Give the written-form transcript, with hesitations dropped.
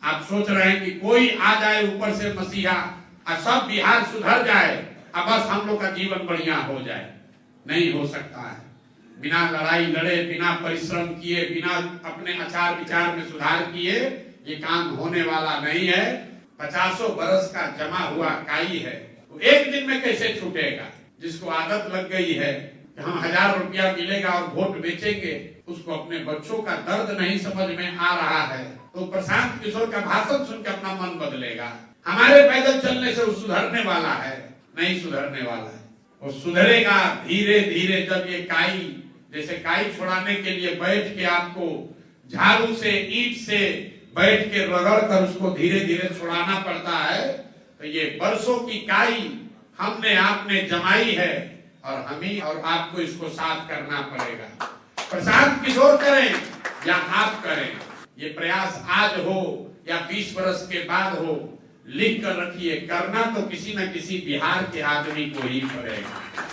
आप सोच रहे हैं कि कोई आ जाए ऊपर से मसीहा और सब बिहार सुधर जाए और बस हम लोग का जीवन बढ़िया हो जाए। नहीं हो सकता है। बिना लड़ाई लड़े, बिना परिश्रम किए, बिना अपने आचार विचार में सुधार किए ये काम होने वाला नहीं है। 50 बरस का जमा हुआ काई है, वो एक दिन में कैसे छूटेगा। जिसको आदत लग गई है कि हम 1000 रुपया मिलेगा और वोट बेचेंगे, उसको अपने बच्चों का दर्द नहीं समझ में आ रहा है, तो प्रशांत किशोर का भाषण सुनकर अपना मन बदलेगा। हमारे पैदल चलने से वो सुधरने वाला है? नहीं सुधरने वाला है। वो सुधरेगा धीरे धीरे। जब ये काई, जैसे काई छुड़ाने के लिए बैठ के आपको झाड़ू से, ईंट से बैठ के रगड़ कर उसको धीरे धीरे छुड़ाना पड़ता है, तो ये बरसों की काई हमने आपने जमाई है और हमें और आपको इसको साफ करना पड़ेगा। प्रशांत किशोर करें या आप करें, ये प्रयास आज हो या 20 वर्ष के बाद हो, लिख कर रखिए। करना तो किसी न किसी बिहार के आदमी को ही पड़ेगा।